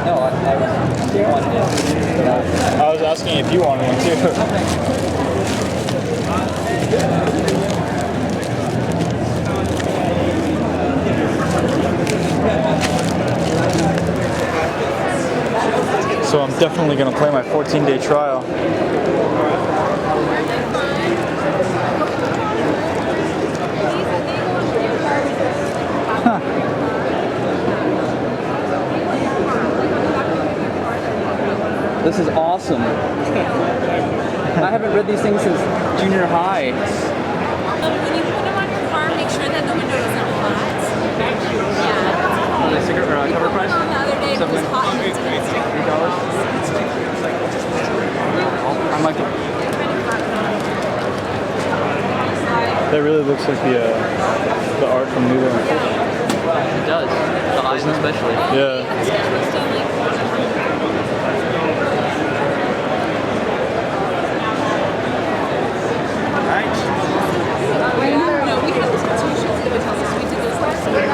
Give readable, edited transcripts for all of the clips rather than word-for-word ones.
No, I wanted it. I was asking if you wanted one too. So I'm definitely going to play my 14-day trial. Huh. This is awesome. I haven't read these things since junior high. When you put them on your car, make sure that the window isn't hot. Yeah. The cigarette cover price? The other day it was hot. $3. I might get. That really looks like the art from Noodle and Fish. It does. The eyes especially. Yeah. No, we had this institution that would tell us we did this last year.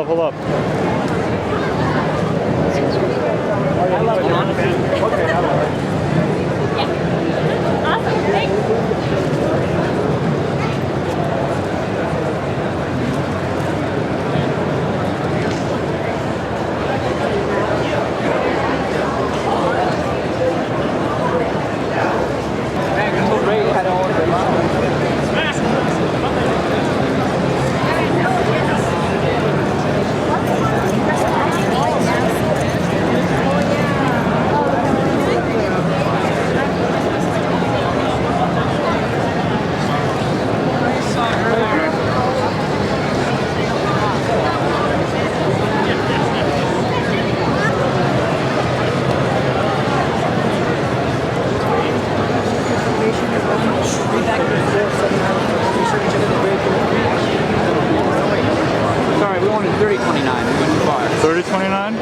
Hold up. Awesome, thanks. Sorry, we wanted 30.29. We went too far. 30.29?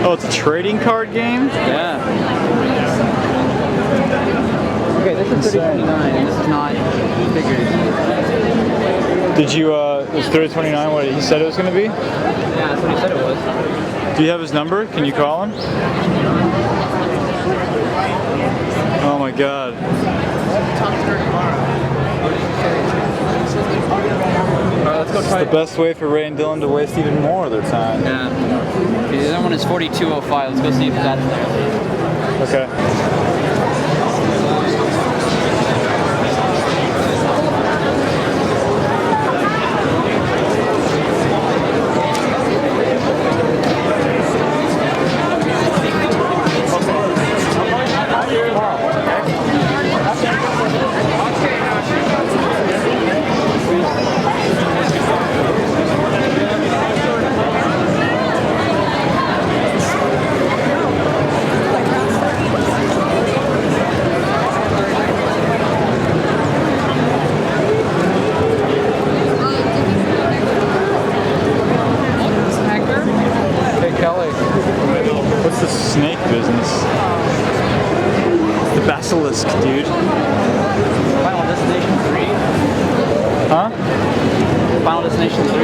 Oh, it's a trading card game? Yeah. Okay, this is 30.29. This is not figures. Did you, was 30.29 what he said it was going to be? Yeah, that's what he said it was. Do you have his number? Can you call him? Oh my god. Alright, let's go try It's the best way for Ray and Dylan to waste even more of their time. Yeah. Okay, the other one is 42.05. Let's go see if that's there. Okay. Basilisk, dude. Final Destination 3. Huh? Final Destination 3.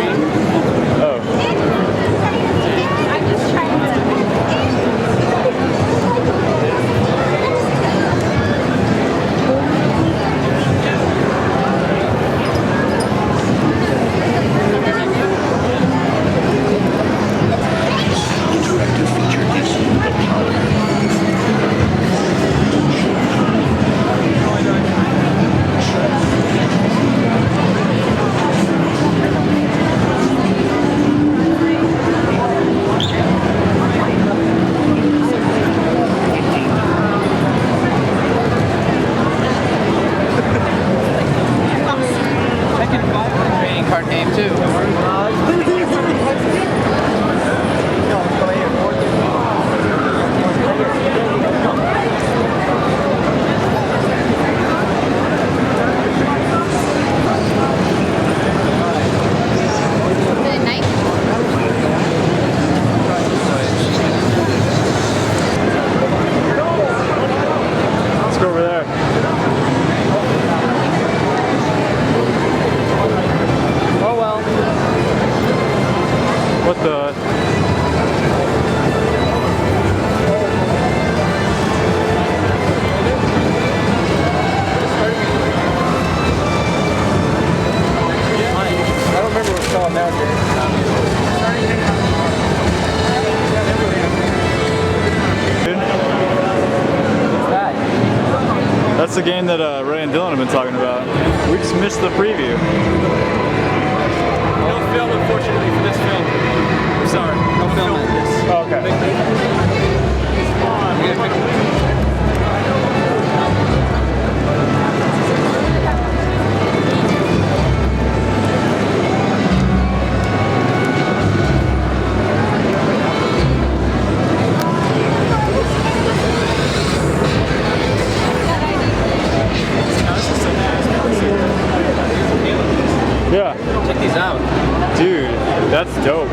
Oh. I'm just trying to. Interactive feature is the power. Trading card game too. The knife. Let's go over there. Oh well. What the? I don't remember what it's called now, Dude, that's the game that Ray and Dylan have been talking about. We just missed the preview. No film, unfortunately, for this film. I'm sorry. No film at this. Oh, okay. Yeah. Check these out. Dude, that's dope.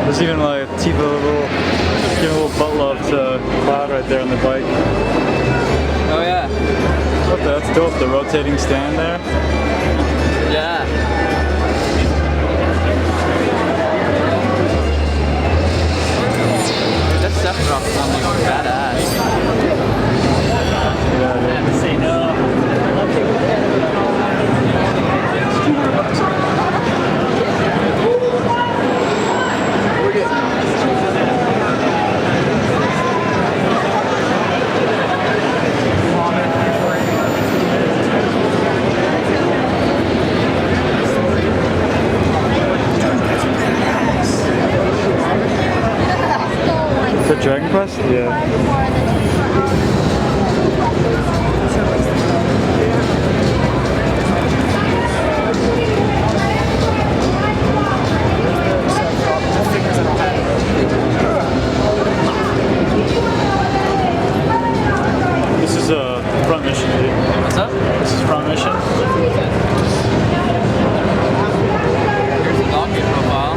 There's even like a give a little butt love to Cloud right there on the bike. Oh yeah. What the, that's dope, the rotating stand there. Yeah. Dude, that Sephiroth sounds badass. Yeah, dude. Say no. For Dragon Quest? Yeah. This is a front mission, dude. What's up? This is front mission. Here's the dog game profile.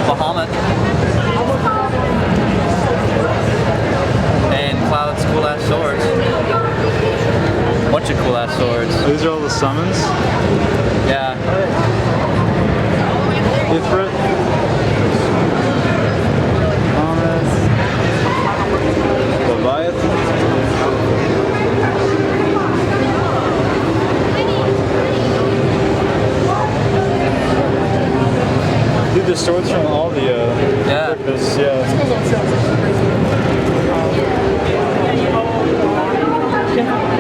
Bahamut. And Cloud's cool ass swords. Bunch of cool ass swords. These are all the summons. Yeah. Ifrit. Leviathan. Dude, the swords from all the Yeah. characters, yeah.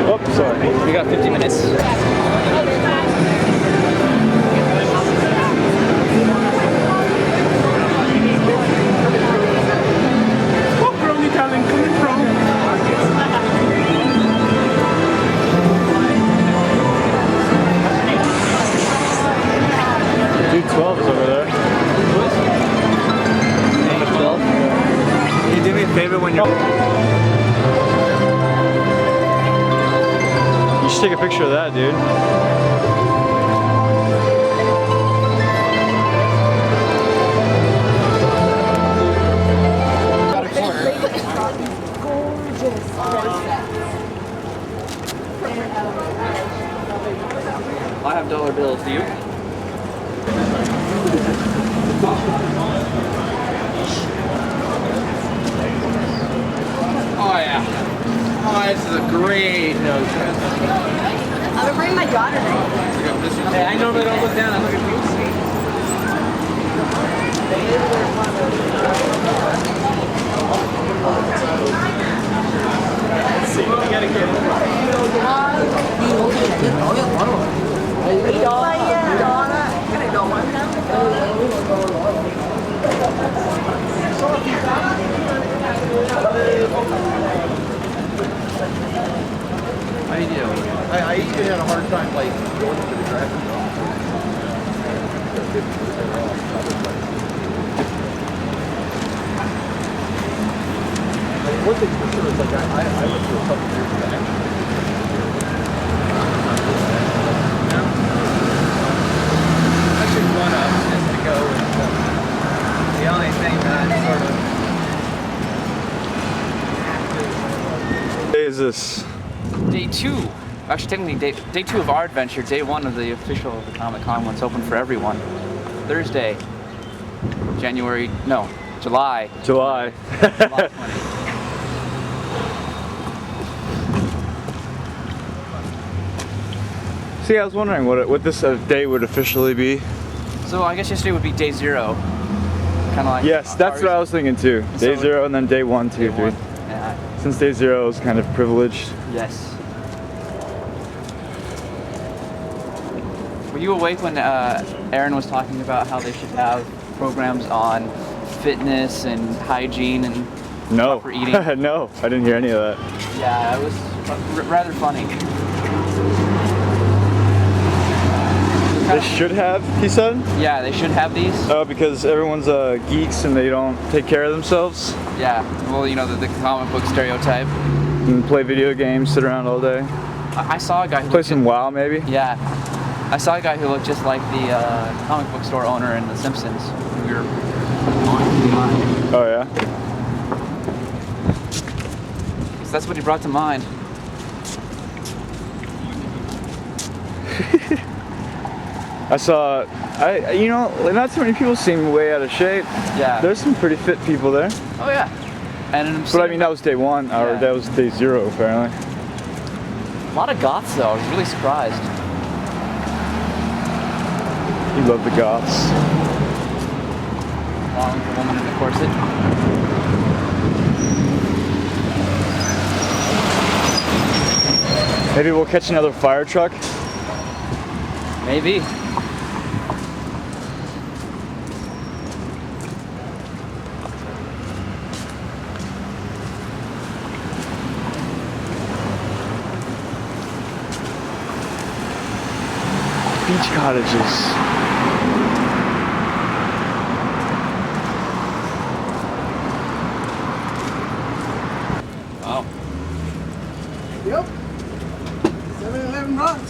Oh, sorry. We got 50 minutes. Dude, 12 is over there. when you're... You should take a picture of that, dude. I have dollar bills, do you? Oh yeah. Oh, this is a great nose. I'm gonna bring my daughter next. Hey, I normally don't look down, I look at you. Let's see, we gotta get How you doing? I even had a hard time like going to the traffic off. One thing for sure is like I went through a couple years back. I should one up just to go with the only thing that I sort of... What day is this? Day 2. Actually, technically, day 2 of our adventure. Day 1 of the official of the Comic-Con when it's open for everyone. Thursday, July. July. July 20. See, I was wondering what this day would officially be. So I guess yesterday would be day 0. Kind of like... Yes, that's what I was thinking too. Day 0 and then day 1, 2, 3. Yeah. Since day 0 is kind of privileged. Yes. Were you awake when Aaron was talking about how they should have programs on fitness and hygiene and No. proper eating? No, I didn't hear any of that. Yeah, it was rather funny. They should have, he said? Yeah, they should have these. Oh, because everyone's geeks and they don't take care of themselves Yeah, well, you know, the comic book stereotype. and play video games, sit around all day. I saw a guy who Play looked some WoW maybe? Yeah, I saw a guy who looked just like the comic book store owner in The Simpsons. We were on. Oh yeah? So that's what he brought to mind. I saw, you know, not too many people seem way out of shape. Yeah. There's some pretty fit people there. Oh yeah. And But I mean, that was day 1, or Yeah. that was day 0 apparently. a lot of goths though. I was really surprised. You love the goths. Along with the woman in the corset. Maybe we'll catch another fire truck. Maybe. Beach cottages. Wow. Yep. 7-Eleven runs.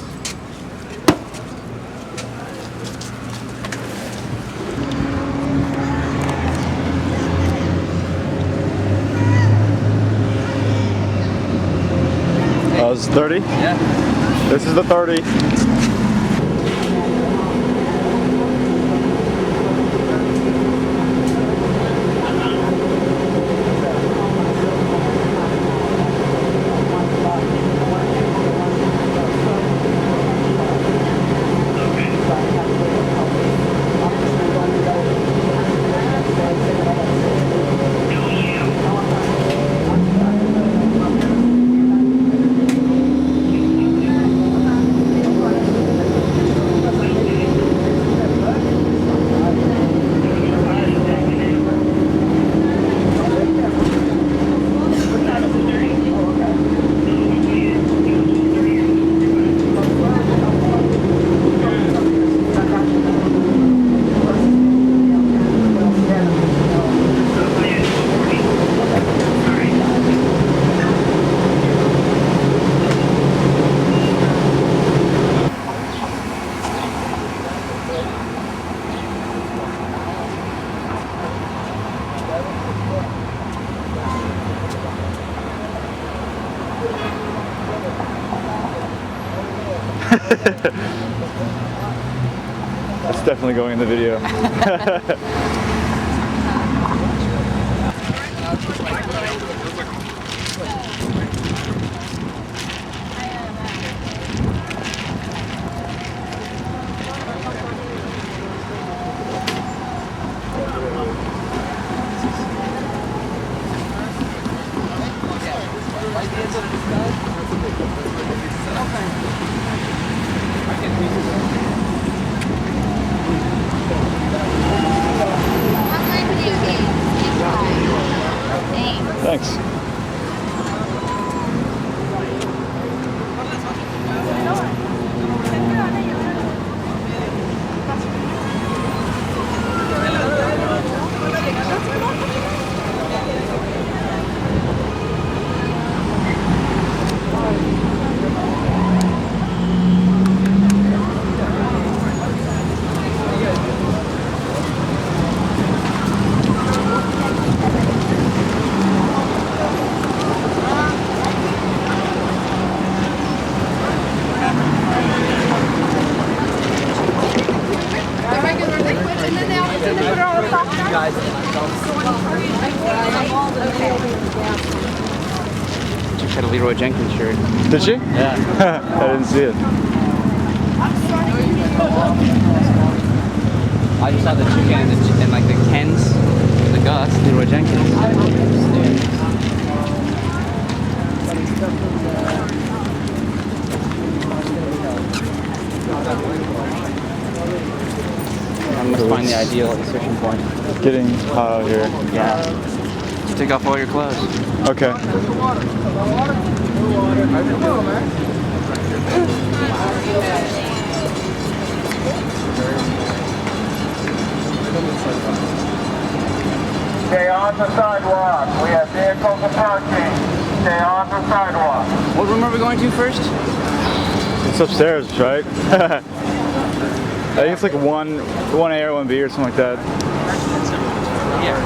Oh, this is 30? Yeah. This is the 30. That's definitely going in the video. Thanks. She had a Leroy Jenkins shirt. Did she? Yeah. I didn't see it. I just saw the chicken and like the Kens, the Gus, Leroy Jenkins. I must find the ideal insertion point. It's getting hot out here. Yeah. Just take off all your clothes. Okay. Stay on the sidewalk. We have vehicles approaching. Stay on the sidewalk. What room are we going to first? It's upstairs, right? I think it's like 1A or 1B or something like that. Yeah.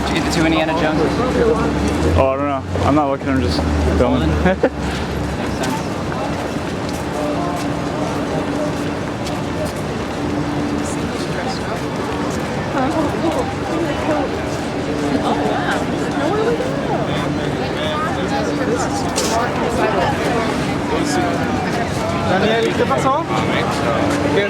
Did you get the 2 Indiana Joneses? Oh, I don't know. I'm not looking, I'm just filming. Makes sense. Daniel, ¿qué pasó? ¿Qué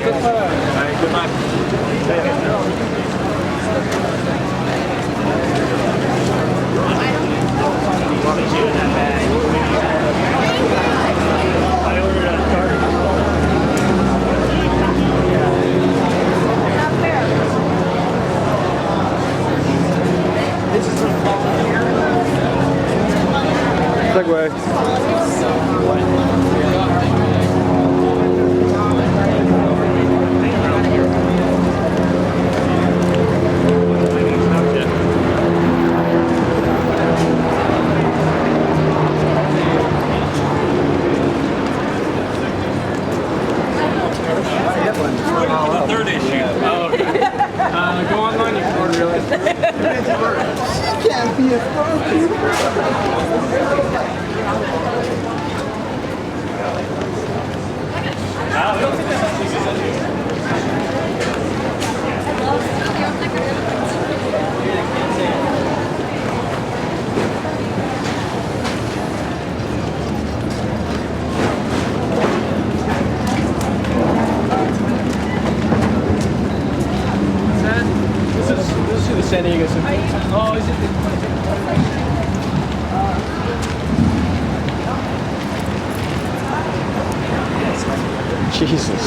Segway. The third issue. Oh, okay. Go online, you can order it. Can't be a This is the San Diego Symphony. Oh, is it? Jesus.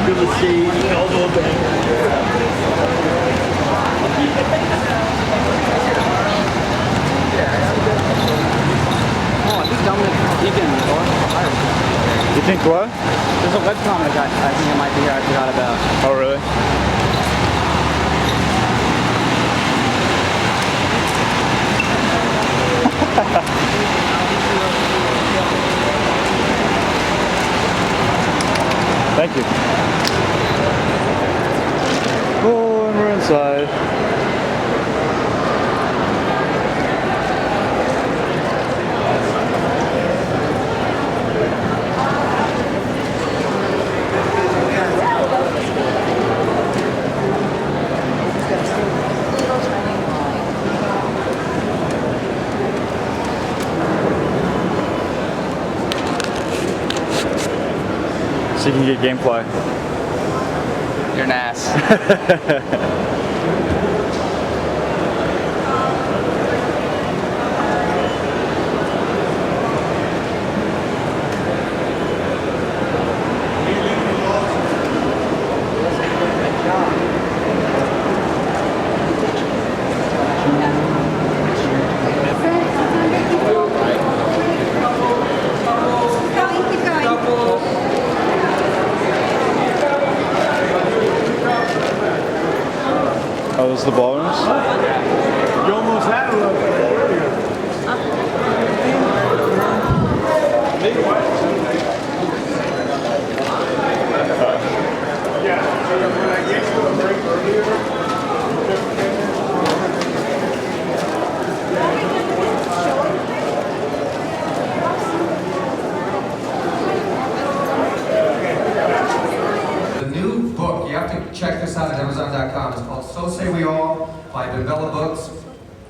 Good to see elbow bang. Oh, I think Dominic Deacon or You think what? there's a webcomic I think it might be here I forgot about. Oh, really? Thank you. Oh, and we're inside. So you can get gameplay. You're an ass. Oh, those are the ballrooms? You almost had a check this out at Amazon.com. It's called So Say We All by Bella Books.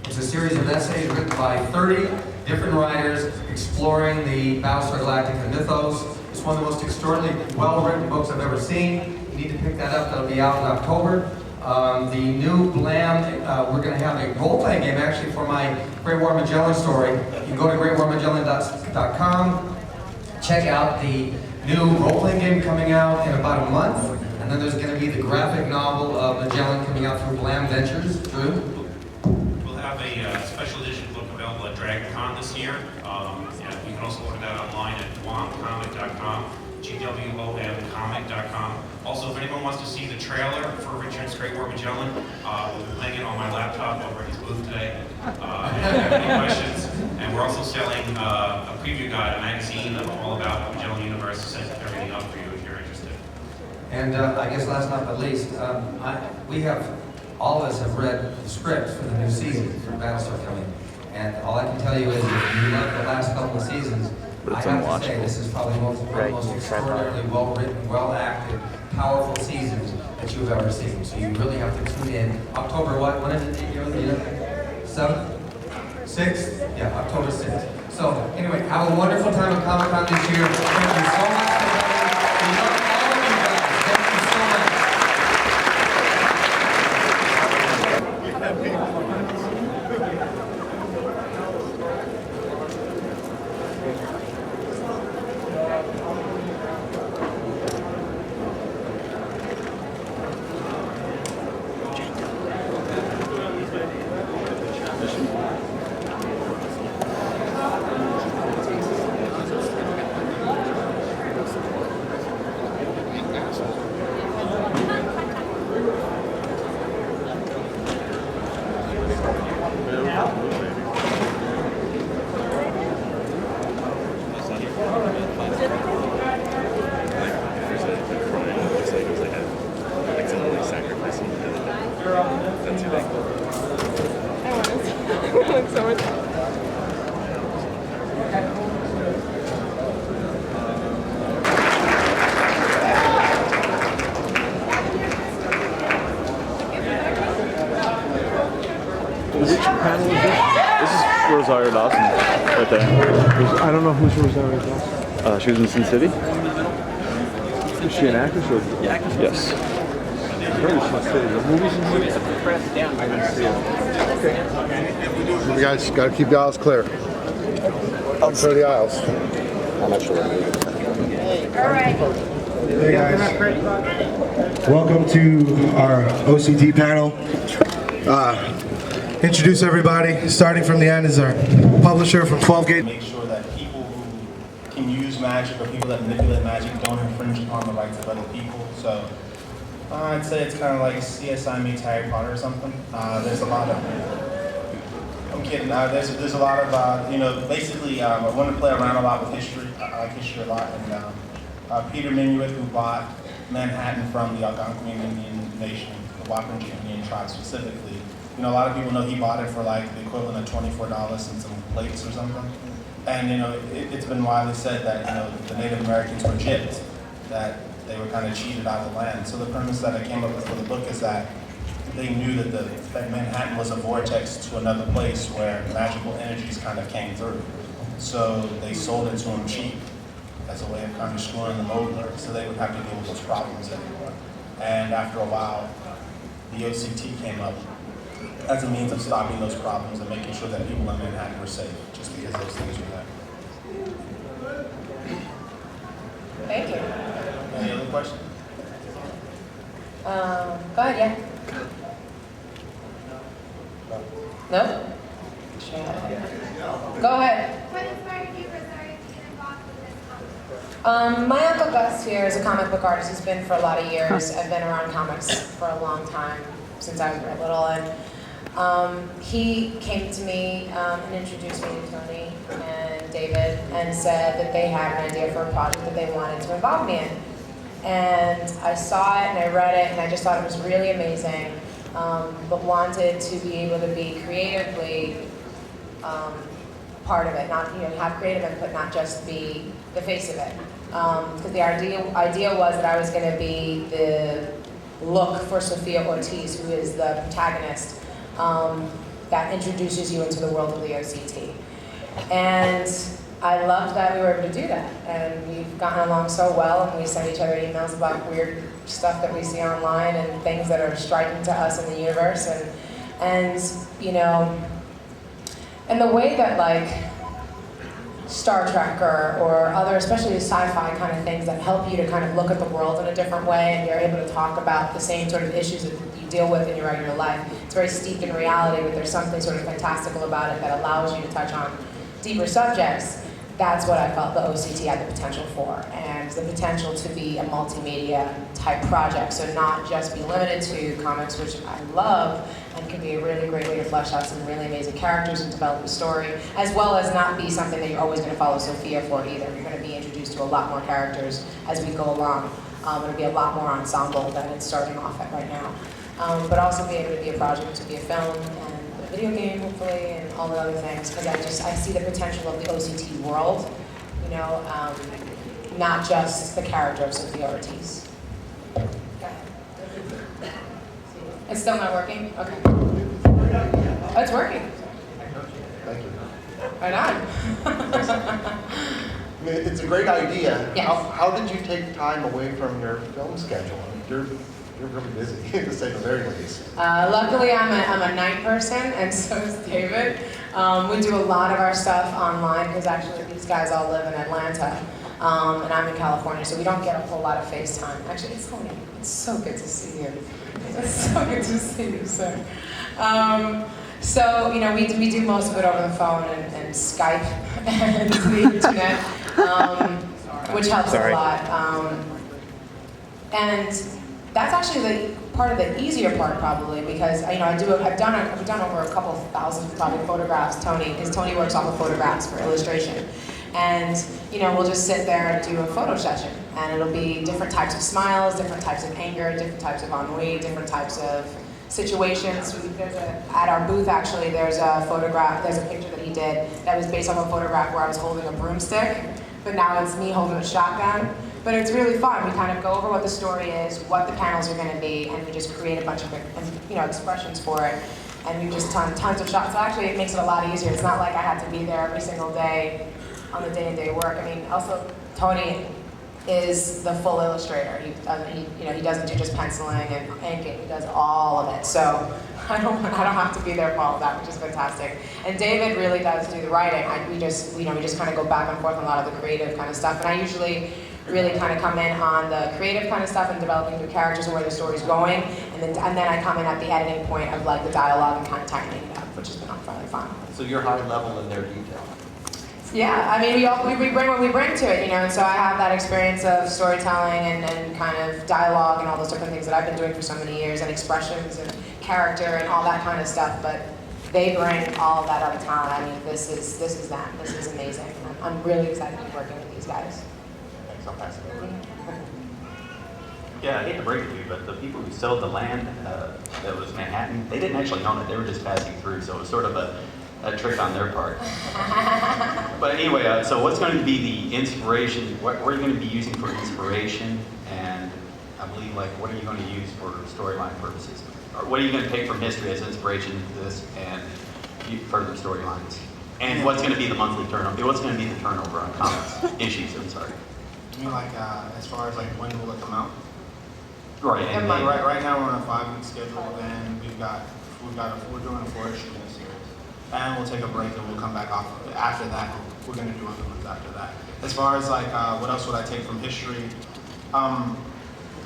It's a series of essays written by 30 different writers exploring the Battlestar Galactica mythos. It's one of the most extraordinarily well-written books I've ever seen. You need to pick that up. That'll be out in October. The new Blam, we're going to have a role-playing game actually for my Great War Magellan story. You can go to greatwarmagellan.com, check out the new role-playing game coming out in about a month. And then there's going to be the graphic novel of Magellan coming out through Blam Ventures. Drew? We'll have a special edition book available at DragonCon this year. And you can also order that online at gwomcomic.com, gwomcomic.com. Also, if anyone wants to see the trailer for Richard's Great War Magellan, we'll be playing it on my laptop over at his booth today. If you have any questions. And we're also selling a preview guide, a magazine all about the Magellan universe, to set everything up for you if you're interested. And I guess last but not least, all of us have read the script for the new season for Battlestar coming. And all I can tell you is, if you love the last couple of seasons, I have to say this is probably one of the most extraordinarily well-written, well-acted, powerful seasons that you've ever seen. So you really have to tune in. October what? When is it? 7th? 6th? Yeah, October 6th. So anyway, have a wonderful time at Comic-Con this year. Thank you so much for coming. We love all of you guys. Thank you so much. Rosario Dawson, right there. I don't know who's Rosario Dawson. She was in Sin City. Is she an actress or? Yes. I heard she's in City. The movies in City? I didn't see it. Okay. You guys got to keep the aisles clear. I'll clear the aisles. I'm not sure. All right. Hey guys. Welcome to our OCD panel. Introduce everybody. Starting from the end is our publisher from 12 Gate. Make sure that people who can use magic or people that manipulate magic don't infringe upon the rights of other people. So I'd say it's kind of like CSI meets Harry Potter or something. There's a lot I'm kidding. There's a lot of, you know, basically, I want to play around a lot with history. I like history a lot. And Peter Minuit, who bought Manhattan from the Algonquin Indian Nation, the Wappinger Indian tribe specifically, you know, a lot of people know he bought it for like the equivalent of $24 and some plates or something. And, you know, it's been widely said that, you know, the Native Americans were gypped, that they were kind of cheated out of the land. So the premise that I came up with for the book is that they knew that that Manhattan was a vortex to another place where magical energies kind of came through. So they sold it to them cheap as a way of kind of screwing them over, so they would have to deal with those problems anymore. And after a while, the OCT came up as a means of stopping those problems and making sure that people in Manhattan were safe, just because those things were there. Thank you. Any other questions? Go ahead, yeah. No? Go ahead. What inspired you, Rosario, to get involved with this comic? My Uncle Gus here is a comic book artist. He's been for a lot of years. I've been around comics for a long time, since I was very little. And he came to me and introduced me to Tony and David and said that they had an idea for a project that they wanted to involve me in. And I saw it and I read it and I just thought it was really amazing, but wanted to be able to be creatively part of it, not, you know, have creative input, not just be the face of it. Because the idea was that I was going to be the look for Sophia Ortiz, who is the protagonist, that introduces you into the world of the OCT. And I loved that we were able to do that, and we've gotten along so well, and we send each other emails about weird stuff that we see online and things that are striking to us in the universe, and you know, and the way that like Star Trek or other, especially sci-fi kind of things that help you to kind of look at the world in a different way, and you're able to talk about the same sort of issues that you deal with in your regular life. It's very steeped in reality, but there's something sort of fantastical about it that allows you to touch on deeper subjects. That's what I felt the OCT had the potential for, and the potential to be a multimedia type project. So not just be limited to comics, which I love, and can be a really great way to flesh out some really amazing characters and develop a story, as well as not be something that you're always going to follow Sophia for either. You're going to be introduced to a lot more characters as we go along. It'll be a lot more ensemble than it's starting off at right now. But also be able to be a project, to be a film, and a video game, hopefully, and all the other things, because I see the potential of the OCT world, you know, not just the character of Sophia Ortiz. It's still not working? Okay. Oh, it's working. Thank you. Right on. I mean, it's a great idea. Yes. How did you take time away from your film schedule? I mean, you're really busy, to say the very least. Luckily, I'm a night person, and so is David. We do a lot of our stuff online, because actually these guys all live in Atlanta, and I'm in California, so we don't get a whole lot of FaceTime. Actually, it's Tony. It's so good to see you. It's so good to see you, sir. So, you know, we do most of it over the phone and Skype and the internet, which helps a lot. And that's actually part of the easier part, probably, because you know I've done over a couple thousand probably photographs. Tony works off of photographs for illustration, and you know we'll just sit there and do a photo session, and it'll be different types of smiles, different types of anger, different types of ennui, different types of situations. At our booth, actually, there's a picture that he did that was based on a photograph where I was holding a broomstick, but now it's me holding a shotgun. But it's really fun. We kind of go over what the story is, what the panels are going to be, and we just create a bunch of expressions for it. And we just tons of shots. So actually, it makes it a lot easier. It's not like I have to be there every single day on the day-to-day work. I mean, also Tony is the full illustrator. He doesn't do just penciling and inking. He does all of it. So I don't have to be there for all of that, which is fantastic. And David really does do the writing. We just kind of go back and forth on a lot of the creative kind of stuff. And I usually really kind of come in on the creative kind of stuff and developing new characters and where the story's going, and then I come in at the editing point of like the dialogue and kind of tightening it up, which has been really fun. So you're high level in their detail. Yeah, I mean we bring what we bring to it, you know, and so I have that experience of storytelling and kind of dialogue and all those different things that I've been doing for so many years, and expressions and character and all that kind of stuff. But they bring all of that other talent. I mean, this is them. This is amazing. I'm really excited to be working with these guys. Thanks, I'll pass it over. Yeah, I hate to break it to you, but the people who sold the land that was Manhattan, they didn't actually own it. They were just passing through, so it was sort of a trick on their part. But anyway, so what's going to be the inspiration? What are you going to be using for inspiration? And I believe, like, what are you going to use for storyline purposes? Or what are you going to take from history as inspiration to this and further storylines? And what's going to be the monthly turnover? What's going to be the turnover on comics issues? I'm sorry. You mean like as far as like when will it come out? Right. And right now we're on a 5-week schedule, and we're doing a 4-issue in this series, and we'll take a break and we'll come back off of it. After that, we're going to do other ones after that. As far as like what else would I take from history?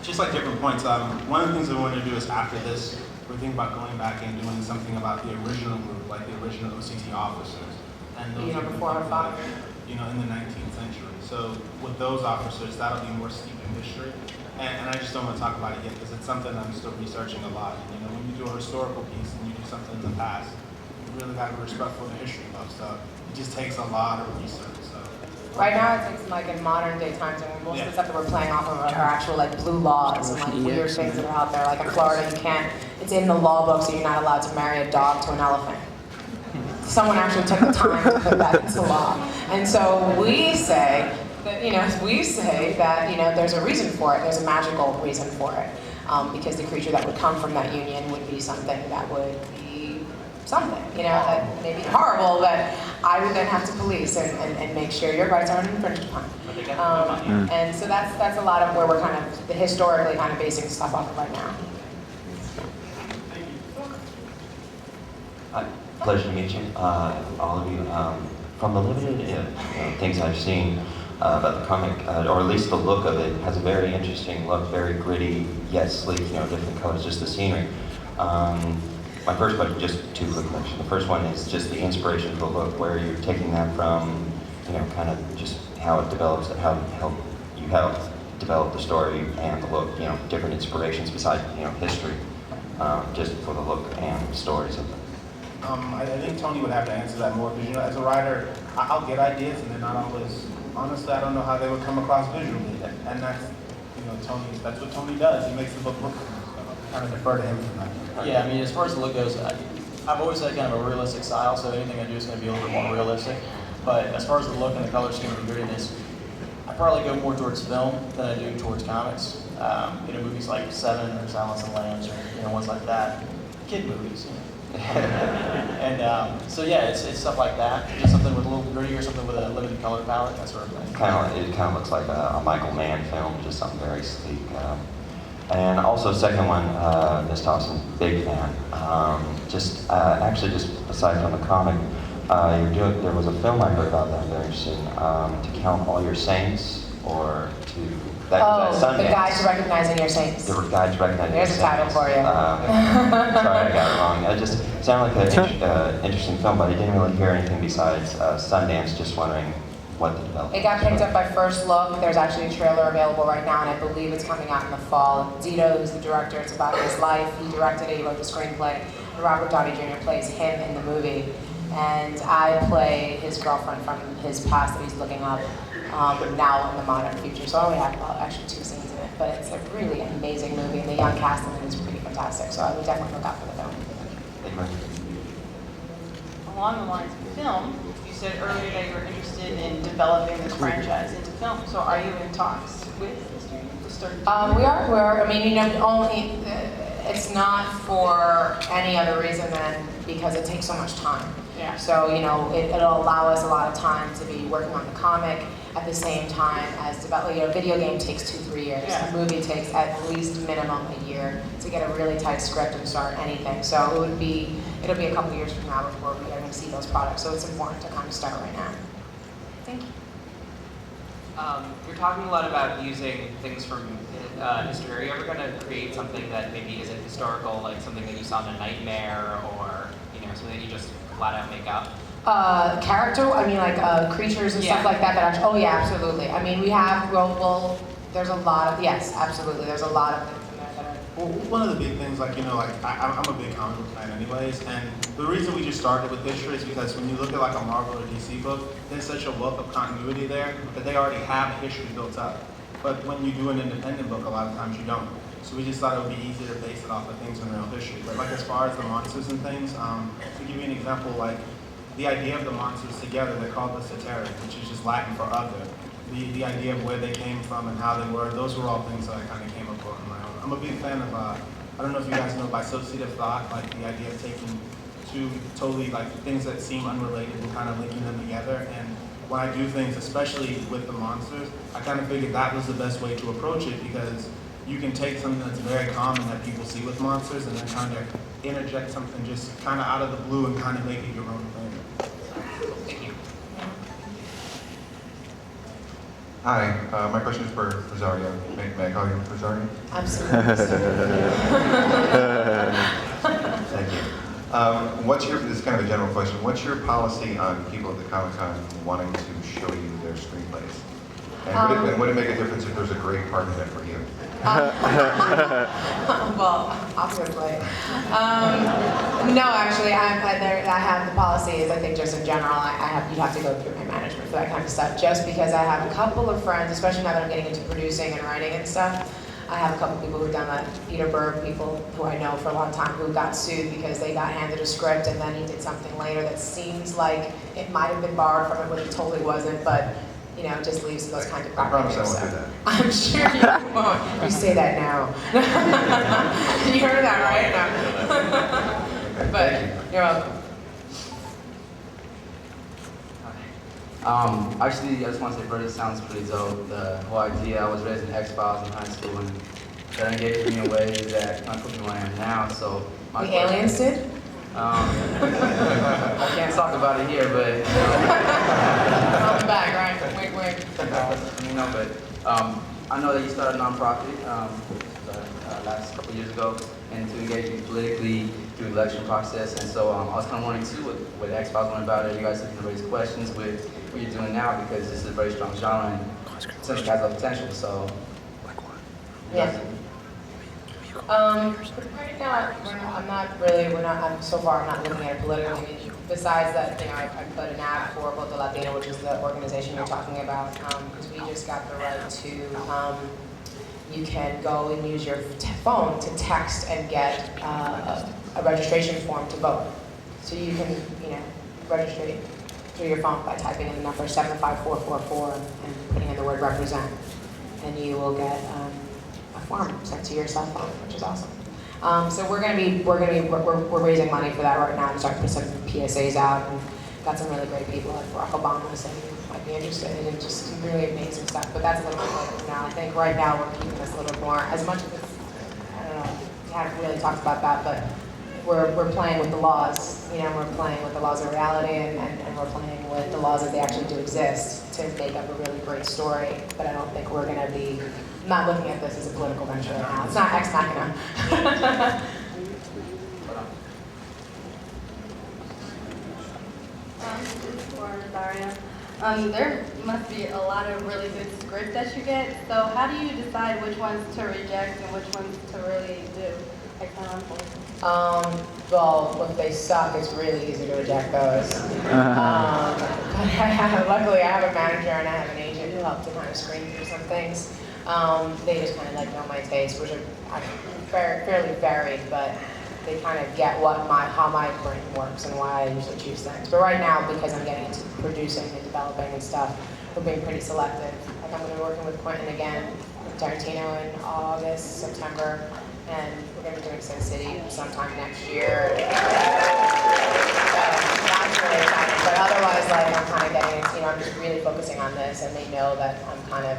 Just like different points. One of the things that we want to do is after this, we're thinking about going back and doing something about the original group, like the original OCT officers, and those before our father. In the 19th century. So with those officers, that'll be more steeped in history. And I just don't want to talk about it yet because it's something I'm still researching a lot. And, when you do a historical piece and you do something in the past, you really got to be respectful of the history of stuff. It just takes a lot of research. So right now, it's like in modern day times, and most of the stuff that we're playing off of are actual like blue laws and like weird things that are out there. Like in Florida, it's in the law book, so you're not allowed to marry a dog to an elephant. Someone actually took the time to put that into law. And so we say that, there's a reason for it. There's a magical reason for it. Because the creature that would come from that union would be something that would be something, that may be horrible, but I would then have to police and make sure your rights aren't infringed upon. And so that's a lot of where we're kind of historically kind of basing stuff off of right now. Pleasure to meet you, all of you. From the limited things I've seen about the comic, or at least the look of it, has a very interesting look, very gritty, yet sleek, different colors, just the scenery. My first question, just two quick questions. The first one is just the inspiration for the look, where you're taking that from, kind of just how it develops, how you help develop the story and the look, different inspirations besides, history, just for the look and stories of it. I think Tony would have to answer that more because, as a writer, I'll get ideas and they're not always, honestly, I don't know how they would come across visually. And that's, that's what Tony does. He makes the book look good. So I kind of defer to him for that. Yeah, I mean, as far as the look goes, I've always had kind of a realistic style, so anything I do is going to be a little bit more realistic. But as far as the look and the color scheme and the grittiness, I probably go more towards film than I do towards comics. Movies like Seven or Silence of the Lambs or, ones like that. Kid movies, And so yeah, it's stuff like that. Just something with a little grittier, something with a limited color palette, that sort of thing. It kind of looks like a Michael Mann film, just something very sleek. And also, second one, Miss Thompson, big fan. Actually, just aside from the comic, there was a film I heard about that I'm very interested in, To Count All Your Saints, or to... The Guide to Recognizing Your Saints. The Guide to Recognizing Your Saints. There's a title for you. Sorry, I got it wrong. It just sounded like an interesting film, but I didn't really hear anything besides Sundance. Just wondering what the development. It got picked up by First Look. There's actually a trailer available right now, and I believe it's coming out in the fall. Zito, who's the director, it's about his life. He directed it, he wrote the screenplay. And Robert Downey Jr. plays him in the movie. And I play his girlfriend from his past that he's looking up. Now in the modern future. So I only have actually 2 scenes in it, but it's a really amazing movie, and the young cast in it is pretty fantastic. So I would definitely look out for the film. Along the lines of film, you said earlier that you were interested in developing this franchise into film. So are you in talks with the studio to start? We are. I mean, only it's not for any other reason than because it takes so much time. Yeah. So it'll allow us a lot of time to be working on the comic at the same time as developing. A video game takes 2-3 years. Yeah. A movie takes at least minimum a year to get a really tight script and start anything. So it'll be a couple years from now before we're going to see those products. So it's important to kind of start right now. Thank you. You're talking a lot about using things from history. Are you ever going to create something that maybe isn't historical, like something that you saw in a nightmare, or something that you just flat out make up? Character, I mean, like creatures and stuff like that. That actually, oh yeah, absolutely. I mean, we have. There's a lot of absolutely. There's a lot of things in there that are Well, one of the big things, like, I'm a big comic book fan anyways, and the reason we just started with history is because when you look at like a Marvel or DC book, there's such a wealth of continuity there that they already have a history built up. But when you do an independent book, a lot of times you don't. So we just thought it would be easier to base it off of things in real history. But like as far as the monsters and things, to give you an example, like the idea of the monsters together, they're called the Satiric, which is just Latin for other. The idea of where they came from and how they were, those were all things that I kind of came up with on my own. I'm a big fan of, I don't know if you guys know dissociative thought, like the idea of taking two totally like things that seem unrelated and kind of linking them together. And when I do things, especially with the monsters, I kind of figured that was the best way to approach it, because you can take something that's very common that people see with monsters and then kind of interject something just kind of out of the blue and kind of make it your own thing. Thank you. Hi, my question is for Rosario. May I call you Rosario? Absolutely. Thank you. This is kind of a general question. What's your policy on people at the Comic-Con wanting to show you their screenplays? And would it make a difference if there's a great part in it for you? Well, obviously. No, actually, I have the policies. I think just in general, you'd have to go through my management for that kind of stuff. Just because I have a couple of friends, especially now that I'm getting into producing and writing and stuff, I have a couple people who've done that. Peter Berg, people who I know for a long time, who got sued because they got handed a script and then he did something later that seems like it might have been borrowed from it, but it totally wasn't. But you know, just leaves those kinds of properties. I promise I won't do that. I'm sure you won't. You say that now. You heard that, right? No. But you're welcome. Actually, I just want to say, brother, this sounds pretty dope. The whole idea, I was raised in X-Files in high school, and that engaged me in ways that kind of put me where I am now. So the aliens did? I can't talk about it here, but on the back, right? Wink, wink. I know that you started a nonprofit last couple of years ago, and to engage me politically through the election process. And so I was kind of wondering too, what X-Files went about it. You guys looking to raise questions with what you're doing now, because this is a very strong genre and essentially has a lot of potential. So, yeah. Right now, so far I'm not looking at it politically. I mean, besides that, you know, I put an ad for Voto Latino, which is the organization you're talking about, because we just got the right to, you can go and use your phone to text and get a registration form to vote. So you can, you know, register through your phone by typing in the number 75444 and putting in the word represent, and you will get a form sent to your cell phone, which is awesome. So we're raising money for that right now and starting to put some PSAs out, and got some really great people like Barack Obama saying might be interested in just some really amazing stuff. But that's a little bit later from now. I think right now we're keeping this a little more, as much as it's, I don't know, we haven't really talked about that, but we're playing with the laws. You know, we're playing with the laws of reality, and we're playing with the laws as they actually do exist to make up a really great story. But I don't think we're going to be, I'm not looking at this as a political venture right now. It's not ex machina. For Daria. There must be a lot of really good scripts that you get. So how do you decide which ones to reject and which ones to really do? Well, if they suck, it's really easy to reject those. But luckily I have a manager and I have an agent who helped to kind of screen through some things. They just kind of like know my taste, which are fairly varied, but they kind of get how my brain works and why I usually choose things. But right now, because I'm getting into producing and developing and stuff, we're being pretty selective. Like I'm going to be working with Quentin again, with Tarantino in August, September, and we're going to be doing Sin City sometime next year. That's really exciting. But otherwise, like I'm kind of getting, you know, I'm just really focusing on this, and they know that I'm kind of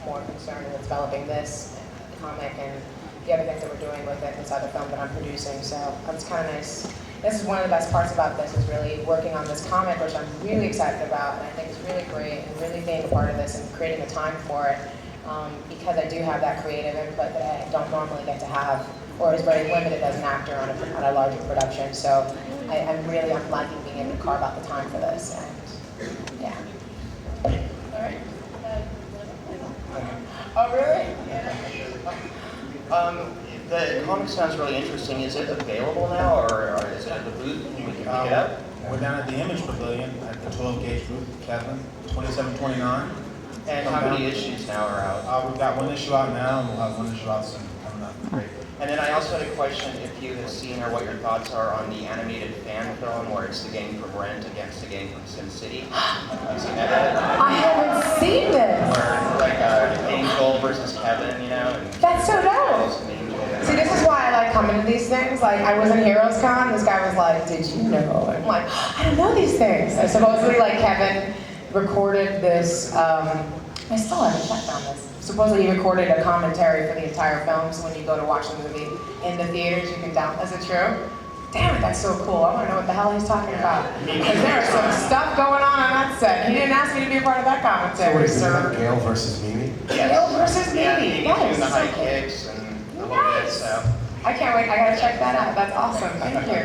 more concerned with developing this comic and the other things that we're doing with it, this other film that I'm producing. So it's kind of nice. This is one of the best parts about this, is really working on this comic, which I'm really excited about, and I think it's really great, and really being a part of this and creating the time for it, because I do have that creative input that I don't normally get to have, or is very limited as an actor on a larger production. So I'm liking being able to carve out the time for this, and yeah. All right. Oh, really? Yeah. The comic sounds really interesting. Is it available now, or is it at the booth and we can pick it up? We're down at the Image Pavilion at the 12-gauge booth, Kevin, 2729. And how many issues now are out? We've got one issue out now, and we'll have one issue out soon. Coming up. Great. And then I also had a question if you have seen or what your thoughts are on the animated fan film where it's the gang from Rent against the gang from Sin City. Have you seen that yet? I haven't seen this. Or like Angel versus Kevin, you know? And That's so dope. See, this is why I like coming to these things. Like, I was in Heroes Con, this guy was like, did you know? I'm like, I don't know these things. And supposedly, like, Kevin recorded this, I still haven't checked on this. Supposedly he recorded a commentary for the entire film, so when you go to watch the movie in the theaters, you can download. Is it true? Damn it, that's so cool. I want to know what the hell he's talking about. Because there's some stuff going on that set. He didn't ask me to be a part of that commentary, So what is sir. it, Gale versus Mimi? Gale versus Mimi. Yeah, he's Yes. doing the high kicks and a little bit, so. I can't wait. I gotta check that out. That's awesome. Thank you.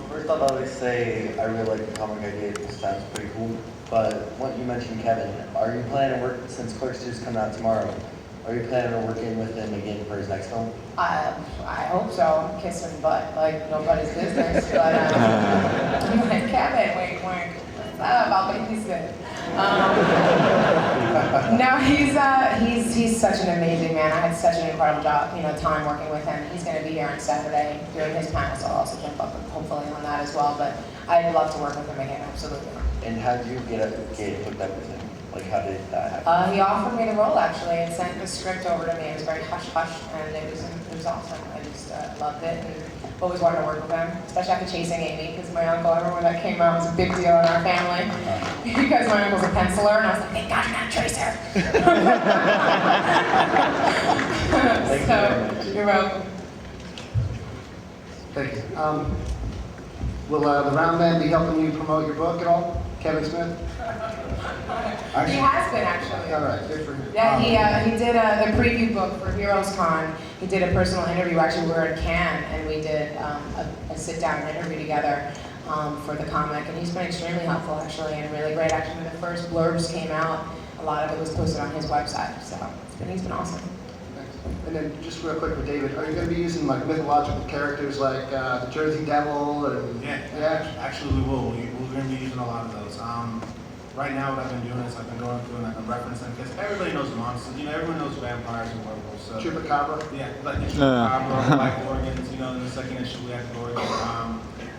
First off, I would say I really like the comic idea. It sounds pretty cool. But what you mentioned, Kevin, are you planning to work, since Clerks 2 is coming out tomorrow, are you planning to work in with him again for his next film? I hope so. I'm kissing butt like nobody's business. But I'm like, Kevin, wink, wink. What's up? I'll babysit. No, he's such an amazing man. I had such an incredible time working with him. He's going to be here on Saturday during his panel, so I'll also jump up hopefully on that as well. But I'd love to work with him again, absolutely. And how did you get hooked up with him? Like, how did that happen? He offered me the role actually and sent the script over to me. It was very hush-hush, and it was awesome. I just loved it and always wanted to work with him, especially after Chasing Amy, because my uncle, I remember when that came out, it was a big deal in our family because my uncle's a penciler, and I was like, thank God you're not a tracer. So, you're welcome. Thank you. Will the Round Man be helping you promote your book at all, Kevin Smith? He has been actually. All right, good for him. Yeah, he did the preview book for Heroes Con. He did a personal interview. Actually, we were in Cannes, and we did a sit-down interview together for the comic. And he's been extremely helpful, actually, and really great. Actually, when the first blurbs came out, a lot of it was posted on his website. So he's been awesome. And then just real quick with David, are you going to be using like mythological characters like the Jersey Devil? And Actually we will. We're going to be using a lot of those. Right now what I've been doing is I've been going through and I've been referencing, because everybody knows monsters, everyone knows vampires and werewolves. So. Chupacabra? Yeah, like the Chupacabra, Black Organs, in the second issue we had the Organs.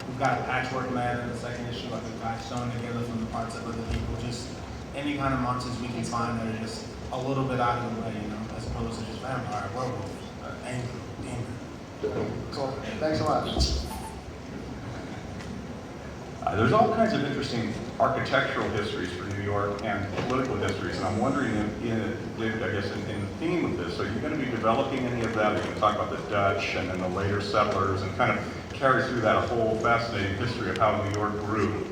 We've got a Patchwork Man in the second issue, like a guy sewn together from the parts of other people. Just any kind of monsters we can find that are just a little bit out of the way, as opposed to just vampire, werewolf, angry, demon. Cool. Thanks a lot. There's all kinds of interesting architectural histories for New York and political histories, and I'm wondering David, I guess in the theme of this, are you going to be developing any of that? Are you going to talk about the Dutch and then the later settlers and kind of carry through that whole fascinating history of how New York grew?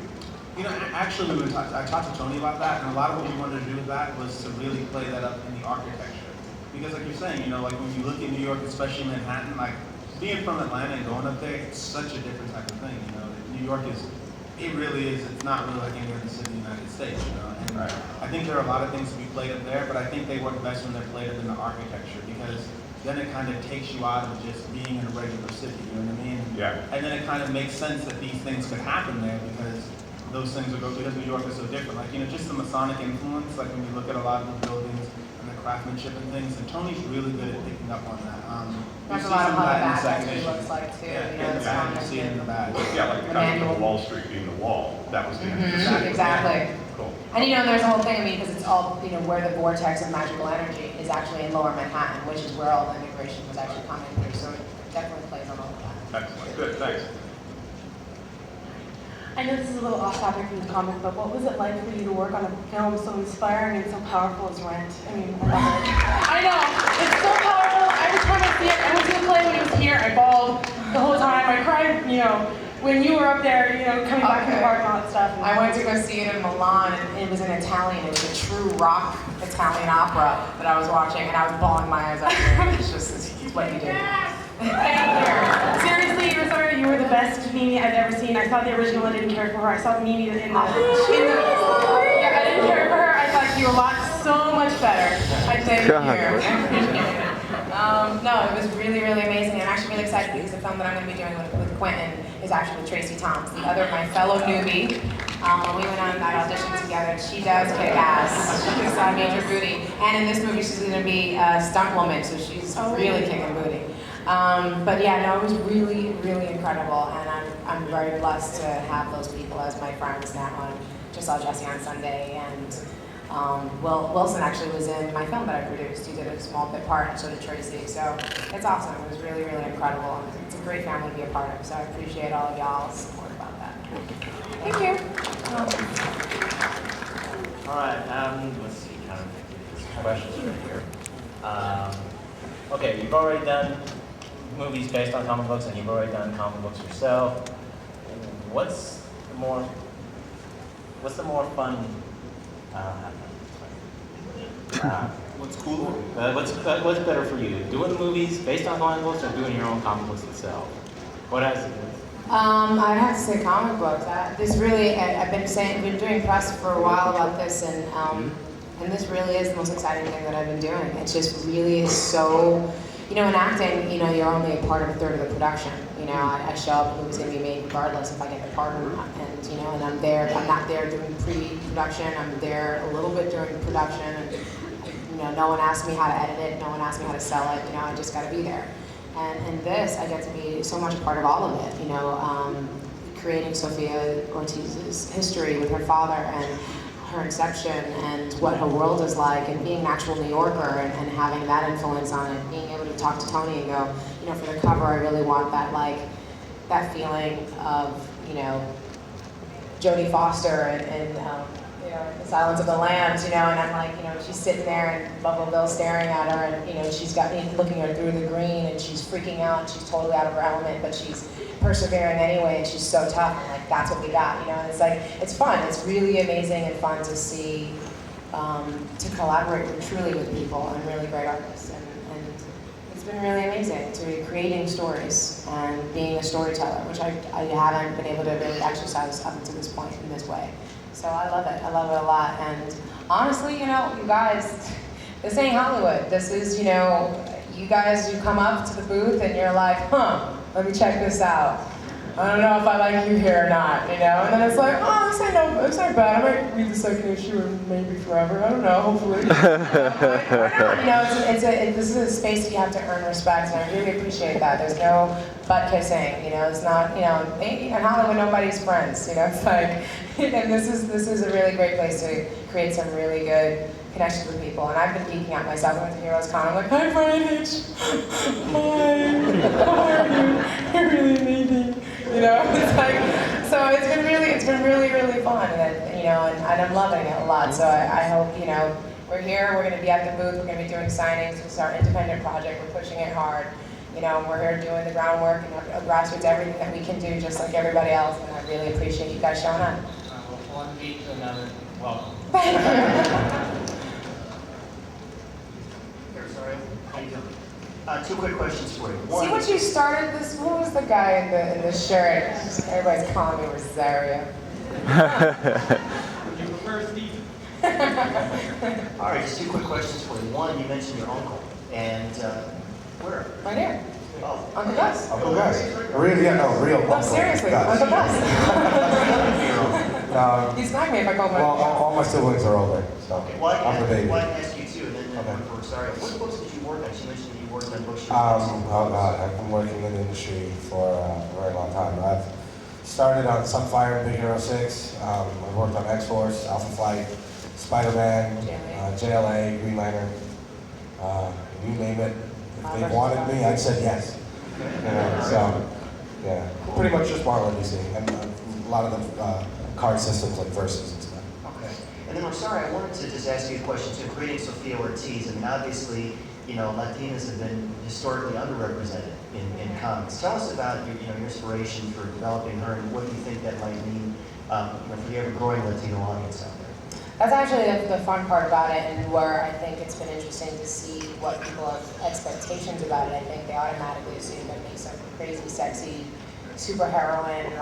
Actually, I talked to Tony about that, and a lot of what we wanted to do with that was to really play that up in the architecture. Because like you're saying, like when you look at New York, especially Manhattan, like being from Atlanta and going up there, it's such a different type of thing, New York is, it really is, it's not really like any other city in the United States, And I think there are a lot of things to be played up there, but I think they work best when they're played up in the architecture, because then it kind of takes you out of just being in a regular city, you know what I mean? Yeah. And then it kind of makes sense that these things could happen there, because those things are because New York is so different. Like, just the Masonic influence, like when you look at a lot of the buildings and the craftsmanship and things, and Tony's really good at picking up on that. There's a lot of how the back actually looks like too, you see it in the back. Yeah, like the concept of Wall Street being the wall. That was the Exactly. Cool. And there's a whole thing, because it's all, where the vortex of magical energy is actually in Lower Manhattan, which is where all the immigration was actually coming through, so it definitely plays on all of that. Excellent. Good, thanks. I know this is a little off topic from the comic, but what was it like for you to work on a film so inspiring and so powerful as Rent? I mean, I love it. I know, it's so powerful. Every time I see it, I went to the play when he was here, I bawled the whole time. I cried, when you were up there, coming back from the park and all that stuff. I went to go see it in Milan, and it was in Italian. It was a true rock Italian opera that I was watching, and I was bawling my eyes out. It's what you do. Seriously, you were the best Mimi I've ever seen. I saw the original, I didn't care for her. I saw Mimi I didn't care for her. I thought you were so much better. I thank you. No, it was really, really amazing. I'm actually really excited because the film that I'm going to be doing with Quentin is actually with Tracy Thomas, my fellow newbie. When we went on that audition together, she does kick ass. She kicks out major booty. And in this movie, she's going to be a stunt woman, so she's really kicking booty. But yeah, no, it was really, really incredible, and I'm very blessed to have those people as my friends now. I just saw Jesse on Sunday, and Wilson actually was in my film that I produced. He did a small bit part, and so did Tracy. So it's awesome. It was really, really incredible. It's a great family to be a part of. So I appreciate all of y'all's support about that. Thank you. All right. Let's see. Kind of some questions right here. Okay, you've already done movies based on comic books, and you've already done comic books yourself. What's the more fun? What's cooler? What's better for you? Doing movies based on comic books, or doing your own comic books yourself? What has it been? I'd have to say comic books. I've been doing press for a while about this, and this really is the most exciting thing that I've been doing. It just really is so. In acting, you're only a part of a third of the production. I show up, the movie's gonna be made regardless if I get the part or not. And I'm there. I'm not there doing pre-production. I'm there a little bit during production. And no one asked me how to edit it. No one asked me how to sell it. I just got to be there. And this, I get to be so much a part of all of it. Creating Sophia Ortiz's history with her father and her inception and what her world is like, and being an actual New Yorker and having that influence on it, being able to talk to Tony and go, for the cover, I really want that that feeling of Jodie Foster and The Silence of the Lambs, and I'm like, she's sitting there and Buffalo Bill staring at her, and she's got me looking at her through the green, and she's freaking out, and she's totally out of her element, but she's persevering anyway, and she's so tough, and that's what we got, and it's it's fun. It's really amazing and fun to see, to collaborate truly with people and really great artists, and it's been really amazing to be creating stories and being a storyteller, which I haven't been able to really exercise up until this point in this way. So I love it a lot, and honestly, you guys, this ain't Hollywood. This is, you guys, you come up to the booth and you're like, let me check this out. I don't know if I like you here or not, and then it's like, it's not bad. I might read the second issue or maybe forever. I don't know, hopefully. This is a space that you have to earn respect, and I really appreciate that. There's no butt kissing, it's not, in Hollywood, nobody's friends, it's like, and this is a really great place to create some really good connections with people. And I've been geeking out myself. I went to Heroes Con. I'm like, hi, Brian H. Hi, how are you? You're really amazing. It's like, so it's been really, really fun, and I'm loving it a lot. So I hope, we're here. We're going to be at the booth. We're going to be doing signings. It's our independent project. We're pushing it hard. We're here doing the groundwork and grassroots, everything that we can do, just like everybody else. And I really appreciate you guys showing up. One beat to another. Welcome. Thank you. Two quick questions for you. See what you started this? Who was the guy in the shirt? Everybody's calling me Rosario. Would you prefer Steve? All right, just two quick questions for you. One, you mentioned your uncle, and where? Right here. Oh, Uncle Gus. Uncle Gus. Real No, seriously, Uncle Gus. He'd smack me if I called my Well, all my siblings are older, so Okay, well, I'm the baby. I can ask you too, and then one for Rosario. What books did you work on? You mentioned you worked on books. Oh God, I've been working in the industry for a very long time. I've started on Sunfire and Big Hero 6. I've worked on X-Force, Alpha Flight, Spider-Man, JLA, Green Lantern, you name it. If they wanted me, I'd said yes. So, yeah, pretty much just Marvel DC, and a lot of the card systems like Versus and stuff. Okay. And then I'm sorry, I wanted to just ask you a question too. Creating Sophia Ortiz, I mean, obviously, Latinas have been historically underrepresented in comics. Tell us about your inspiration for developing her, and what do you think that might mean for the ever-growing Latino audience out there? That's actually the fun part about it, and where I think it's been interesting to see what people have expectations about it. I think they automatically assume that makes some crazy, sexy superheroine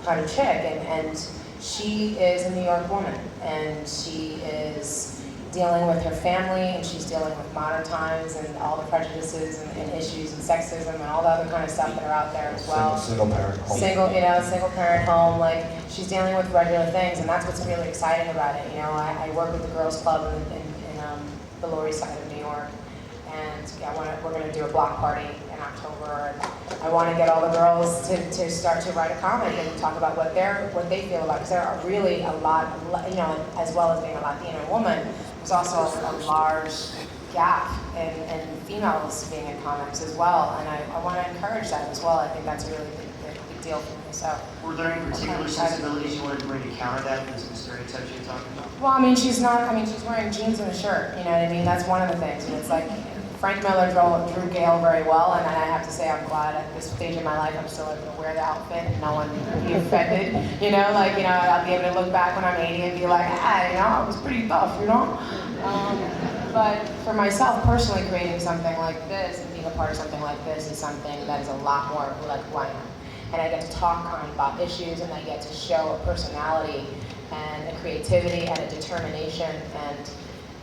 kind of chick, and she is a New York woman, and she is dealing with her family, and she's dealing with modern times and all the prejudices and issues and sexism and all the other kind of stuff that are out there as well. Single parent home. Single parent home, like she's dealing with regular things, and that's what's really exciting about it. You know, I work with the Girls Club in the Lower East Side of New York, and yeah, we're going to do a block party in October, and I want to get all the girls to start to write a comic and talk about what they feel about it, because there are really a lot, you know, as well as being a Latina woman, there's also a large gap in females being in comics as well, and I want to encourage that as well. I think that's a really big deal for me. So, were there any particular sensibilities you wanted to bring to counter that, the stereotypes you're talking about? well, I mean, she's wearing jeans and a shirt, you know what I mean? That's one of the things, and it's like, Frank Miller drew Gail very well, and I have to say I'm glad at this stage in my life I'm still able to wear the outfit and no one will be offended. You know, like, you know, I'll be able to look back when I'm 80 and be like, ah, you know, I was pretty tough, you know? But for myself personally, creating something like this and being a part of something like this is something that is a lot more like who I am. And I get to talk kind of about issues, and I get to show a personality and a creativity and a determination and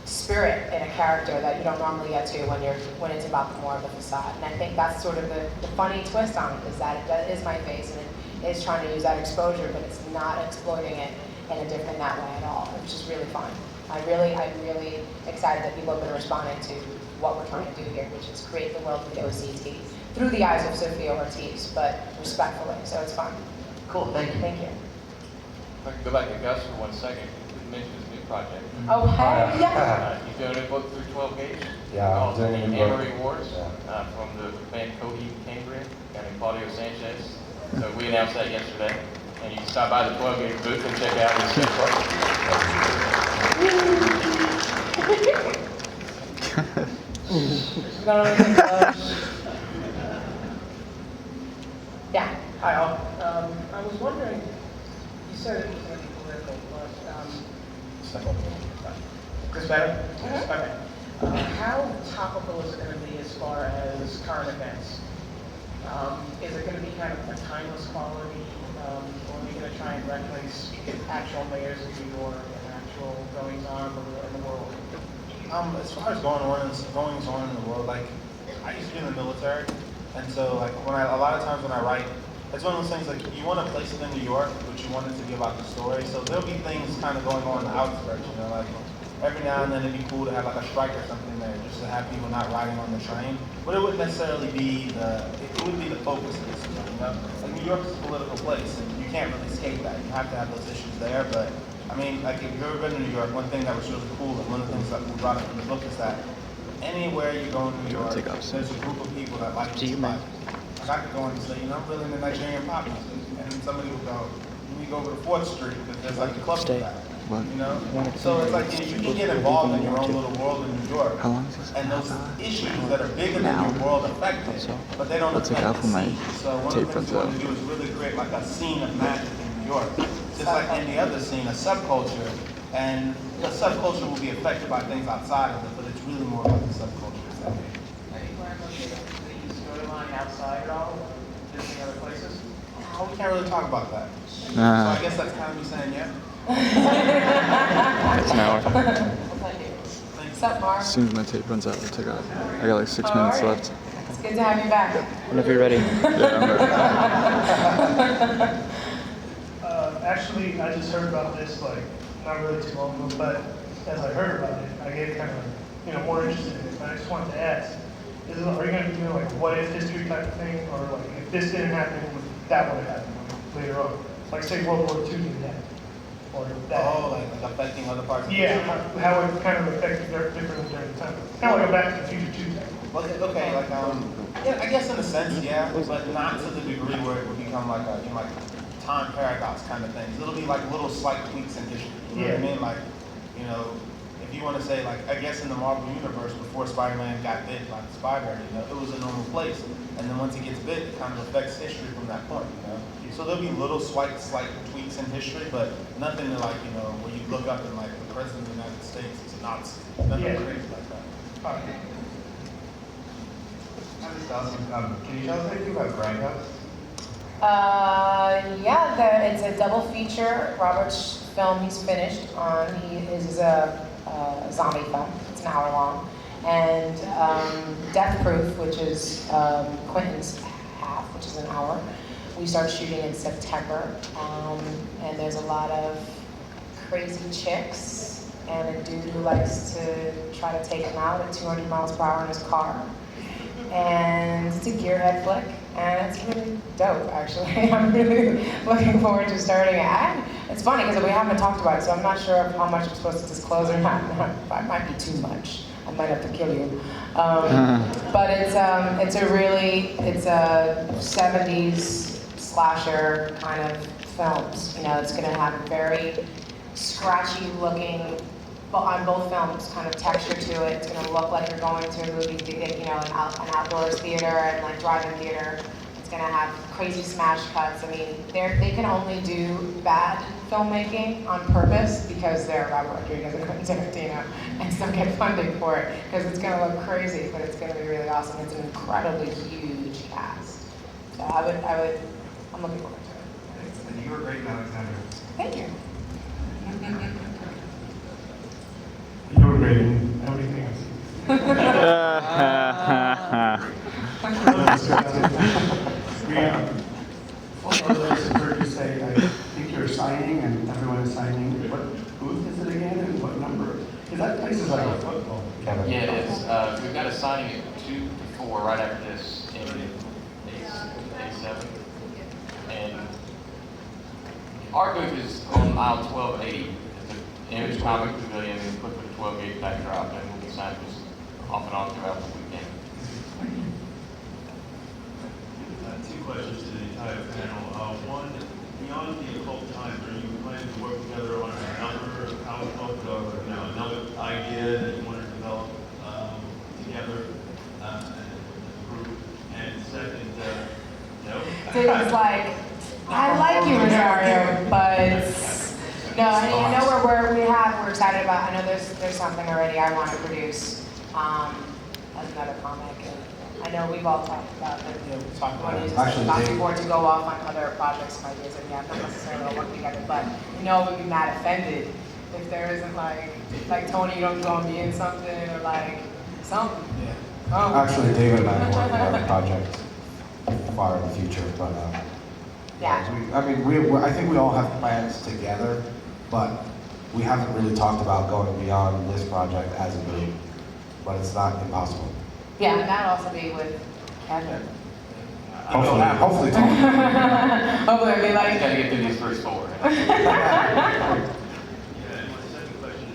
spirit in a character that you don't normally get to when it's about more of the facade. And I think that's sort of the funny twist on it, is that it is my face and it is trying to use that exposure, but it's not exploiting it in that way at all, which is really fun. I'm really excited that people have been responding to what we're trying to do here, which is create the world with OCT through the eyes of Sophia Ortiz, but respectfully, so it's fun. Cool, thank you. Thank you. If I could go back to Gus for 1 second, you mentioned this new project. Oh, hey, yeah. You're doing a book through 12 Gauge? Yeah, I'm called doing a new book. Amory Wars, from the band Coheed Cambria and Claudio Sanchez. So we announced that yesterday, and you can stop by the 12 Gauge booth and check out his book. Yeah. Hi, all. I was wondering, you said it was going to be political, but Chris Better? Okay. How topical is it going to be as far as current events? Is it going to be kind of a timeless quality, or are we going to try and reference actual mayors of New York and actual goings-on in the world? As far as goings on in the world, like, I used to be in the military, and so like a lot of times when I write, it's one of those things like you want to place it in New York, but you want it to be about the story. So there'll be things kind of going on in the outskirts, you know, like every now and then it'd be cool to have like a strike or something there, just to have people not riding on the train. But it wouldn't necessarily be it would be the focus of this, you know. Like New York is a political place, and you can't really escape that. You have to have those issues there, but I mean, like if you've ever been to New York, one thing that was really cool, and one of the things that we brought up in the book is that anywhere you go in New York, there's a group of people that like to fight. Like I could go and say, you know, I'm really into Nigerian pop music, and somebody would go, we go over to 4th Street because there's like a club for that. You know, so it's like you can get involved in your own little world in New York, and those issues that are bigger than your world affect it, but they don't affect the scene. So one of the things we want to do is really create like a scene of magic in New York, just like any other scene, a subculture, and the subculture will be affected by things outside of it, but it's really more about the subculture itself. Any plans on the storyline outside at all, visiting other places? Oh, we can't really talk about that. So I guess that's kind of me saying yeah. It's an hour. What's up, Mark? As soon as my tape runs out, I'll take off. I got like 6 minutes left. It's good to have you back. Whenever you're ready. Yeah, I'm ready. Actually, I just heard about this like not really too long ago, but as I heard about it, I get kind of more interested in it. But I just wanted to ask: are you going to do like a what if history type of thing, or like if this didn't happen, that would have happened later on? Like say World War II didn't happen, or that. Oh, like affecting other parts of yeah, how it kind of affected differently during the time. Kind of like a Back to the Future 2 thing. Okay, like yeah, I guess in a sense, yeah, but not to the degree where it would become like a time paradox kind of things. It'll be like little slight tweaks in history. You know what I mean? Like, you know, if you want to say like, I guess in the Marvel universe before Spider-Man got bit by the spider, you know, it was a normal place. And then once he gets bit, it kind of affects history from that point, you know. So there'll be little slight tweaks in history, but nothing like, you know, where you look up and like the President of the United States is a Nazi. Nothing crazy like that. All right. I'm just asking, can you tell us anything about Grindhouse? Yeah, it's a double feature. Robert's film he's finished on. He is a zombie film. It's an hour long. And Death Proof, which is Quentin's half, which is an hour. We start shooting in September, and there's a lot of crazy chicks and a dude who likes to try to take him out at 200 miles per hour in his car. And it's a gearhead flick, and it's really dope, actually. I'm really looking forward to starting it. It's funny because we haven't talked about it, so I'm not sure how much I'm supposed to disclose or not. It might be too much. I might have to kill you. But it's a 70s slasher kind of films. You know, it's going to have a very scratchy looking, on both films, kind of texture to it. It's going to look like you're going to a movie, you know, an outdoors theater and like drive-in theater. It's going to have crazy smash cuts. I mean, they can only do bad filmmaking on purpose because they're Robert Rodriguez and Quentin Tarantino and still get funding for it because it's going to look crazy, but it's going to be really awesome. It's an incredibly huge cast. So I'm looking forward to it. And you were great, Alexander. Thank you. You were great in everything I've seen. I've heard you say, I think you're signing and everyone is signing. What booth is it again and what number? Because that place is like a football. Yeah, it is. We've got a signing at 2 to 4 right after this in 87. And our booth is on aisle 1280. It's an image comic pavilion put with a 12-gauge backdrop, and we'll be signing this off and on throughout the weekend. Two questions to the entire panel. One, beyond the occult times, are you planning to work together on another comic book or another idea that you want to develop together as a group? And second, no? David's like, I like you, Rosario, but no, I know we're excited about. I know there's something already I want to produce as another comic. And I know we've all talked about it. Yeah, we talked about it. Actually, before to go off on other projects and ideas, and yeah, not necessarily all work together, but you know, we'd be mad offended if there isn't like Tony, you don't go and be in something or like something. Yeah. Oh. Actually, David and I are working on a project far in the future, but yeah. I mean, I think we all have plans together, but we haven't really talked about going beyond this project as a group, but it's not impossible. Yeah, and that'll also be with Kevin. Hopefully, Tony. Hopefully, it'll be like. He's got to get through these first 4. Yeah, and my second question,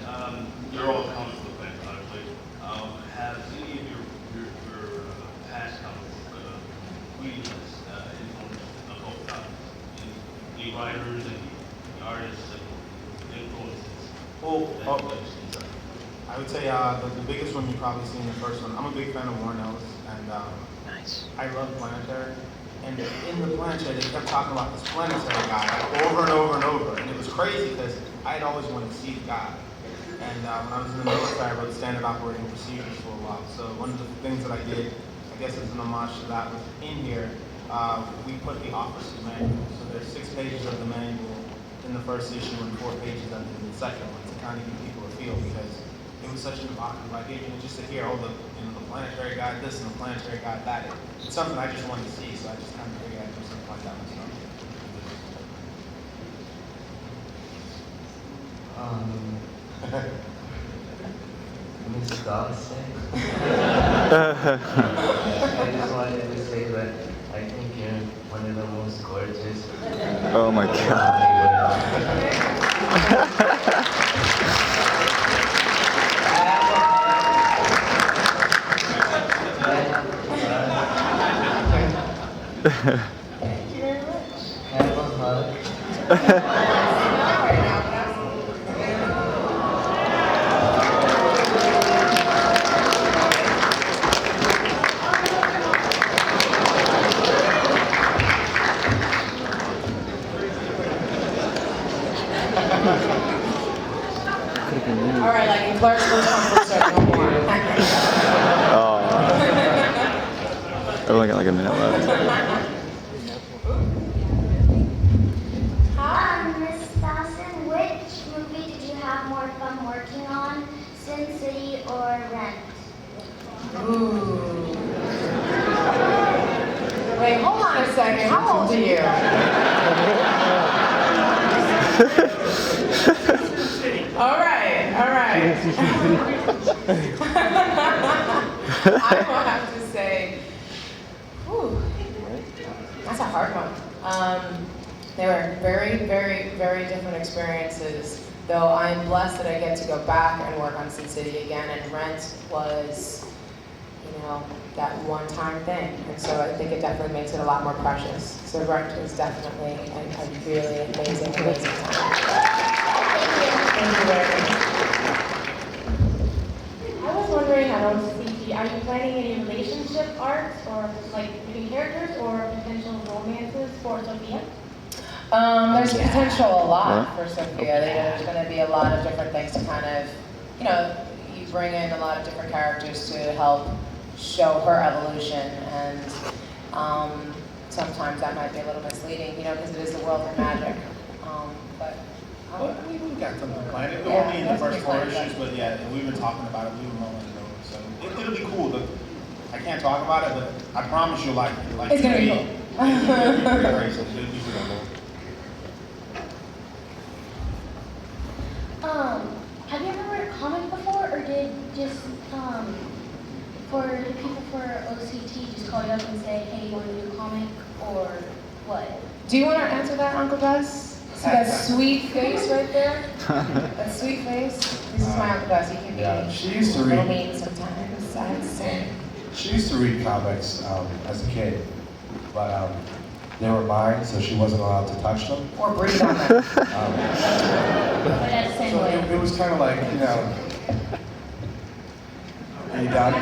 you're all comic book fans, obviously. Have any of your past comic book readings influenced occult topics? Any writers and artists and influences? I would say the biggest one you've probably seen, the first one. I'm a big fan of Warren Ellis, and I love Planetary. And in the Planetary, they kept talking about this Planetary guy over and over and over, and it was crazy because I had always wanted to see the guy. And when I was in the military, I wrote standard operating procedures for a while. So one of the things that I did, I guess as an homage to that, was in here, we put the officer's manual. So there's 6 pages of the manual in the first issue and 4 pages of the second one to kind of give people a feel, because it was such an evocative idea, and just to hear all the Planetary guy this and the Planetary guy that, it's something I just wanted to see, so I just kind of figured I'd do something like that myself. Miss Dawson. I just wanted to say that I think you're one of the most gorgeous. Oh my Thank you very much. Have a hug. All right, like in Clerks, first come, first served, no more. I've only got like a minute left. Hi, Miss Dawson. Which movie did you have more fun working on? second. How old are you? All right. I will have to say, whew, that's a hard one. They were very, very, very different experiences. Though I'm blessed that I get to go back and work on Sin City again, and Rent was, that one-time thing. And so I think it definitely makes it a lot more precious. So Rent was definitely a really amazing time. Thank you very much. I was wondering, are you planning any relationship arcs or like between characters or potential romances for Sophia? There's potential a lot for Sophia. There's going to be a lot of different things to kind of, you bring in a lot of different characters to help show her evolution, and sometimes that might be a little misleading, because it is the world of magic. But we got something planned. It won't be in the first 4 issues, but yeah, we've been talking about it. We've been rolling it over, so it'll be cool. I can't talk about it, but I promise you'll like it. It's gonna be cool. It'll be pretty great. So it'll be cool. Have you ever read a comic before, or did just for the people for OCT just call you up and say, hey, you want to do a comic, or what? Do you want to answer that, Uncle Gus? See that sweet face right there? That sweet face? This is my Uncle Gus. He can be she used to a little read. mean sometimes, I have to say. She used to read comics as a kid, but they were mine, so she wasn't allowed to touch them. Or breathe on them. But that's the same So way. it was kind of like, are you done?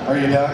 Are you done?